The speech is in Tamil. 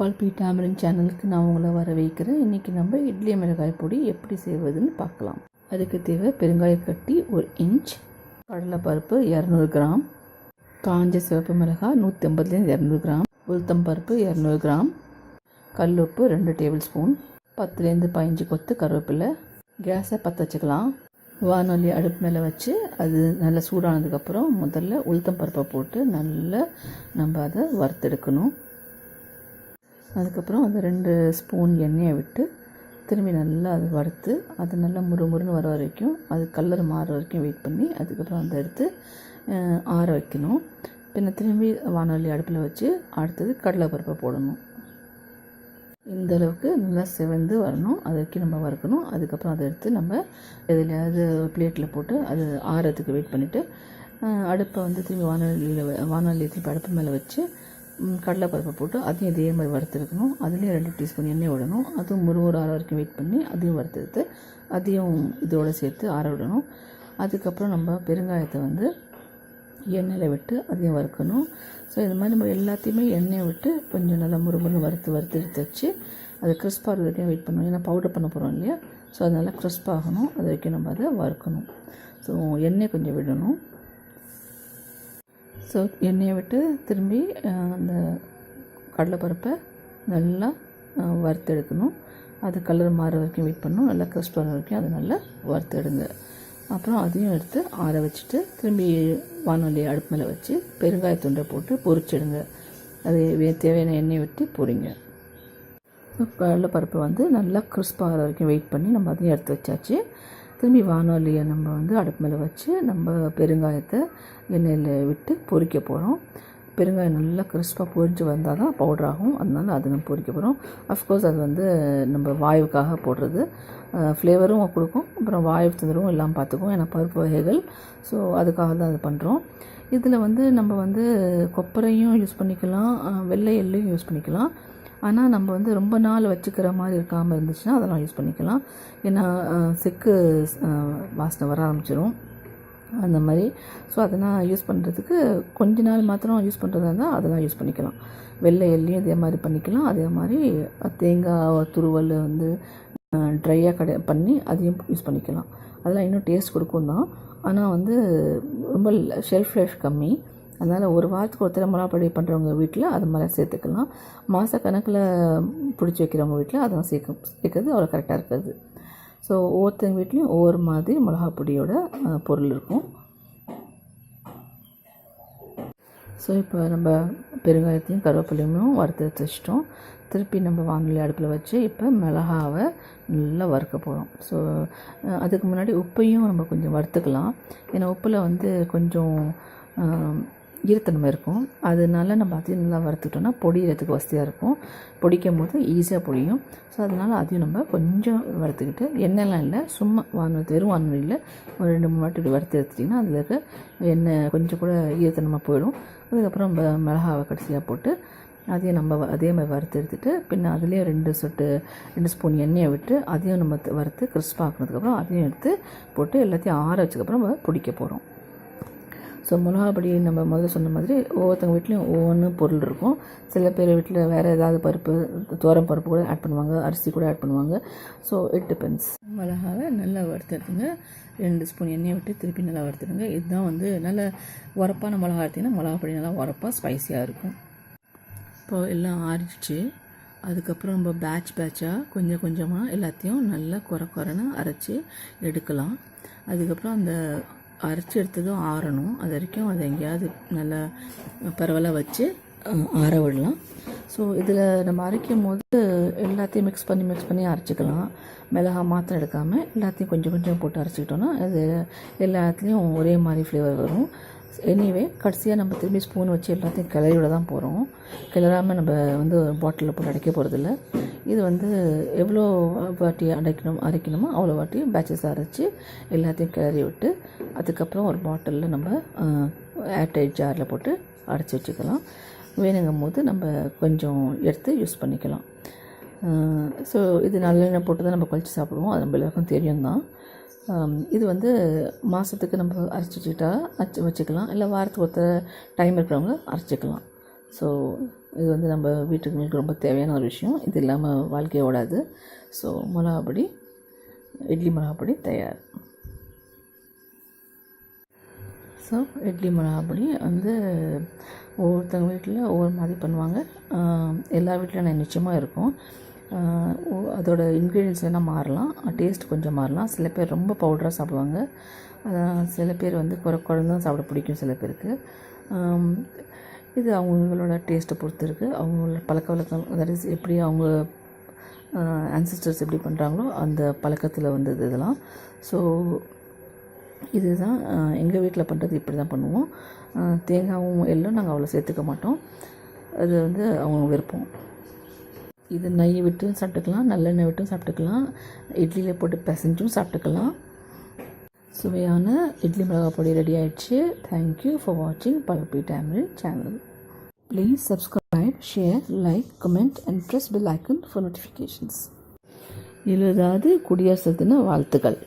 Pulpy Tamarind Channelக்கு நான் உங்களை வரவேற்கிறேன். இன்றைக்கி நம்ம இட்லி மிளகாய் பொடி எப்படி செய்வதுன்னு பார்க்கலாம். அதுக்கு தேவை பெருங்காயக்கட்டி 1 இன்ச், கடலைப்பருப்பு 200 கிராம், காஞ்ச சிவப்பு மிளகாய் 150 200 கிராம், உளுத்தம் பருப்பு 200 கிராம், கல்லுப்பு 2 டேபிள் ஸ்பூன், 10-15 கொத்து கருவேப்பிலை. கேஸை பற்ற வச்சுக்கலாம். வானொலி அடுப்பு மேலே வச்சு அது நல்லா சூடானதுக்கப்புறம் முதல்ல உளுத்தம் பருப்பை போட்டு நல்லா நம்ம அதை வறுத்தெடுக்கணும். அதுக்கப்புறம் அந்த 2 ஸ்பூன் எண்ணெயை விட்டு திரும்பி நல்லா அது வறுத்து அது நல்லா முறுமுறுன்னு வர வரைக்கும் அது கலர் மாற வரைக்கும் வெயிட் பண்ணி அதுக்கப்புறம் அதை எடுத்து ஆற வைக்கணும். பின்ன திரும்பி வானொலி அடுப்பில் வச்சு அடுத்தது கடலைப்பருப்பை போடணும். இந்த அளவுக்கு நல்லா செவந்து வரணும். அது வரைக்கும் நம்ம வறுக்கணும். அதுக்கப்புறம் அதை எடுத்து நம்ம எதுலையாவது பிளேட்டில் போட்டு அது ஆறதுக்கு வெயிட் பண்ணிவிட்டு அடுப்பை வந்து திரும்பி வானொலியை திருப்பி அடுப்பு மேலே வச்சு கடலைப்பருப்பை போட்டு அதையும் இதே மாதிரி வறுத்துருக்கணும். அதுலேயும் 2 டீஸ்பூன் எண்ணெய் விடணும். அதுவும் ஒரு ஆற வரைக்கும் வெயிட் பண்ணி அதையும் வறுத்தெடுத்து அதையும் இதோடு சேர்த்து ஆற விடணும். அதுக்கப்புறம் நம்ம பெருங்காயத்தை வந்து எண்ணெயில் விட்டு அதையும் வறுக்கணும். ஸோ இது மாதிரி நம்ம எல்லாத்தையுமே எண்ணெயை விட்டு கொஞ்சம் நல்லா முறுமுறுன்னு வறுத்து எடுத்து வச்சு அது கிறிஸ்பாக வரைக்கும் வெயிட் பண்ணணும். ஏன்னா பவுடர் பண்ண போகிறோம் இல்லையா, ஸோ அது நல்லா கிறிஸ்பாகணும். அது வரைக்கும் நம்ம அதை வறுக்கணும். ஸோ எண்ணெய் கொஞ்சம் விடணும். ஸோ எண்ணெயை விட்டு திரும்பி அந்த கடலைப்பருப்பை நல்லா வறுத்தெடுக்கணும். அது கலர் மாற வரைக்கும் வெயிட் பண்ணணும். நல்லா கிறிஸ்பாக வரைக்கும் அதை நல்லா வறுத்தெடுங்க. அப்புறம் அதையும் எடுத்து ஆற வச்சுட்டு திரும்பி வானொலி அடுப்பு மேலே வச்சு பெருங்காயத்துண்டை போட்டு பொரிச்சிடுங்க. அது தேவையான எண்ணெய் விட்டு பொரிங்க. கடலைப்பருப்பை வந்து நல்லா கிறிஸ்பாக வரைக்கும் வெயிட் பண்ணி நம்ம அதையும் எடுத்து வச்சாச்சு. திரும்பி வானொலியை நம்ம வந்து அடுப்பு மேலே வச்சு நம்ம பெருங்காயத்தை எண்ணெயில் விட்டு பொரிக்க போகிறோம். பெருங்காயம் நல்லா கிறிஸ்பாக பொரிஞ்சு வந்தால் தான் பவுடர் ஆகும். அதனால் அது நம்ம பொரிக்க போகிறோம். அஃப்கோர்ஸ் அது வந்து நம்ம வாயுக்காக போடுறது, ஃப்ளேவரும் கொடுக்கும், அப்புறம் வாயு தொந்தரவும் எல்லாம் பார்த்துக்கும். ஏன்னா பருப்பு வகைகள், ஸோ அதுக்காக தான் அது பண்ணுறோம். இதில் வந்து நம்ம வந்து கொப்பரையும் யூஸ் பண்ணிக்கலாம், வெள்ளை எள்ளையும் யூஸ் பண்ணிக்கலாம். ஆனால் நம்ம வந்து ரொம்ப நாள் வச்சுக்கிற மாதிரி இருக்காமல் இருந்துச்சுன்னா அதெல்லாம் யூஸ் பண்ணிக்கலாம். ஏன்னா செக்கு வாசனை வர ஆரம்பிச்சிடும் அந்த மாதிரி. ஸோ அதெல்லாம் யூஸ் பண்ணுறதுக்கு கொஞ்ச நாள் மாத்திரம் யூஸ் பண்ணுறதா இருந்தால் அதெல்லாம் யூஸ் பண்ணிக்கலாம். வெள்ளை எள்ளையும் இதே மாதிரி பண்ணிக்கலாம். அதே மாதிரி தேங்காய் துருவல் வந்து ட்ரையாக பண்ணி அதையும் யூஸ் பண்ணிக்கலாம். அதெல்லாம் இன்னும் டேஸ்ட் கொடுக்கும் தான். ஆனால் வந்து ரொம்ப ஷெல்ஃப் லைஃப் கம்மி. அதனால் ஒரு வாரத்துக்கு ஒருத்தர் மிளகாப்பொடி பண்ணுறவங்க வீட்டில் அது மாதிரி சேர்த்துக்கலாம். மாதக்கணக்கில் பிடிச்சி வைக்கிறவங்க வீட்டில் அதெல்லாம் சேர்க்கறது அவ்வளோ கரெக்டாக இருக்காது. ஸோ ஒவ்வொருத்தங்க வீட்லேயும் ஒவ்வொரு மாதிரி மிளகாப்பொடியோட பொருள் இருக்கும். ஸோ இப்போ நம்ம பெருங்காயத்தையும் கருவேப்பிலையும் வறுத்து வச்சிட்டோம். திருப்பி நம்ம வானொலி அடுப்பில் வச்சு இப்போ மிளகாவை நல்லா வறுக்க போகிறோம். ஸோ அதுக்கு முன்னாடி உப்பையும் நம்ம கொஞ்சம் வறுத்துக்கலாம். ஏன்னா உப்பில் வந்து கொஞ்சம் ஈரத்தன்மை இருக்கும். அதனால நம்ம அதையும் நல்லா வறுத்துக்கிட்டோன்னா பொடிக்கிறதுக்கு வசதியாக இருக்கும். பொடிக்கும் போது ஈஸியாக பொடியும். ஸோ அதனால் அதையும் நம்ம கொஞ்சம் வறுத்துக்கிட்டு, எண்ணெய்லாம் இல்லை, சும்மா வெறும் வானொலியில் ஒரு 2-3 வாட்டி இப்படி வறுத்து எடுத்துட்டிங்கன்னா அதில் இருக்க எண்ணெய் கொஞ்சம் கூட ஈரத்தன்மை போயிடும். அதுக்கப்புறம் மிளகாவை கடைசியாக போட்டு அதையும் நம்ம அதே மாதிரி வறுத்து எடுத்துகிட்டு பின்ன அதுலேயே 2 ஸ்பூன் எண்ணெயை விட்டு அதையும் நம்ம வறுத்து கிறிஸ்பாக்கினதுக்கப்புறம் அதையும் எடுத்து போட்டு எல்லாத்தையும் ஆற வச்சதுக்கப்புறம் நம்ம பிடிக்க போகிறோம். ஸோ மிளகாப்பொடி நம்ம முதல்ல சொன்ன மாதிரி ஒவ்வொருத்தவங்க வீட்லேயும் ஒவ்வொன்று பொருள் இருக்கும். சில பேர் வீட்டில் வேறு ஏதாவது பருப்பு, துவரம் பருப்பு கூட ஆட் பண்ணுவாங்க, அரிசி கூட ஆட் பண்ணுவாங்க. So it depends. மிளகாவை நல்லா வறுத்துடுங்க. 2 ஸ்பூன் எண்ணெயை விட்டு திருப்பி நல்லா வறுத்துடுங்க. இதுதான் வந்து நல்ல உரப்பான மிளகா எடுத்திங்கன்னா மிளகாப்பொடி நல்லா உரப்பாக ஸ்பைஸியாக இருக்கும். இப்போ எல்லாம் ஆறிடுச்சு. அதுக்கப்புறம் நம்ம பேட்சாக கொஞ்சம் கொஞ்சமாக எல்லாத்தையும் நல்லா குறைன்னு அரைச்சி எடுக்கலாம். அதுக்கப்புறம் அந்த அரைச்சி எடுத்ததும் ஆறணும். அது வரைக்கும் அதை எங்கேயாவது நல்லா பரவலாக வச்சு ஆற விடலாம். ஸோ இதில் நம்ம அரைக்கும் போது எல்லாத்தையும் மிக்ஸ் பண்ணி அரைச்சிக்கலாம். மிளகா மாத்திரம் எடுக்காமல் எல்லாத்தையும் கொஞ்சம் கொஞ்சம் போட்டு அரைச்சிக்கிட்டோன்னா அது எல்லாத்துலேயும் ஒரே மாதிரி ஃப்ளேவர் வரும். எனிவே கடைசியாக நம்ம திரும்பி ஸ்பூன் வச்சு எல்லாத்தையும் கிளறிவிட தான் போகிறோம். கிளறாமல் நம்ம வந்து பாட்டிலில் போட்டு அடைக்க போகிறதில்ல. இது வந்து எவ்வளோ வாட்டி அரைக்கணுமோ அவ்வளோ வாட்டி பேட்சஸ் அரைச்சி எல்லாத்தையும் கிளறி விட்டு அதுக்கப்புறம் ஒரு பாட்டிலில் நம்ம ஏர்டைட் ஜாரில் போட்டு அடைச்சி வச்சுக்கலாம். வேணுங்கும் போது நம்ம கொஞ்சம் எடுத்து யூஸ் பண்ணிக்கலாம். ஸோ இது நல்லெண்ணெய் போட்டு தான் நம்ம குழச்சி சாப்பிடுவோம். அது நம்ம எல்லாருக்கும் தெரியும் தான். இது வந்து மாதத்துக்கு நம்ம அரைச்சி வச்சுக்கலாம். இல்லை வாரத்துக்கு ஒருத்தர் டைம் இருக்கிறவங்க அரைச்சிக்கலாம். ஸோ இது வந்து நம்ம வீட்டுக்கு ரொம்ப தேவையான ஒரு விஷயம். இது இல்லாமல் வாழ்க்கையை ஓடாது. ஸோ மிளகாப்பொடி, இட்லி மிளகாப்பொடி தயார். ஸோ இட்லி மிளகாப்பொடி வந்து ஒவ்வொருத்தவங்க வீட்டில் ஒவ்வொரு மாதிரி பண்ணுவாங்க. எல்லா வீட்டிலும் நிச்சயமாக இருக்கும். அதோட இன்க்ரீடியன்ஸ் வேணால் மாறலாம், டேஸ்ட் கொஞ்சம் மாறலாம். சில பேர் ரொம்ப பவுடராக சாப்பிடுவாங்க, சில பேர் வந்து குழந்தான் சாப்பிட பிடிக்கும் சில பேருக்கு. இது அவங்களோட டேஸ்ட்டை பொறுத்து இருக்குது. அவங்களோட பழக்க வழக்கம், தட் இஸ் எப்படி அவங்க ஆன்சிஸ்டர்ஸ் எப்படி பண்ணுறாங்களோ அந்த பழக்கத்தில் வந்தது இதெல்லாம். ஸோ இதுதான் எங்கள் வீட்டில் பண்ணுறது. இப்படி தான் பண்ணுவோம். தேங்காயும் எல்லாம் நாங்கள் அவ்வளோ சேர்த்துக்க மாட்டோம். அது வந்து அவங்க விருப்பம். இது நெய் விட்டும் சாப்பிட்டுக்கலாம், நல்லெண்ணெய் விட்டும் சாப்பிட்டுக்கலாம், இட்லியில் போட்டு பிசைஞ்சும் சாப்பிட்டுக்கலாம். சுவையான இட்லி மிளகாய் பொடி ரெடி ஆயிடுச்சு. தேங்க்யூ ஃபார் வாட்சிங் Pulpy Tamarind Channel. Please subscribe, share, like, comment and press bell icon for notifications. 70வது குடியரசு தின வாழ்த்துக்கள்.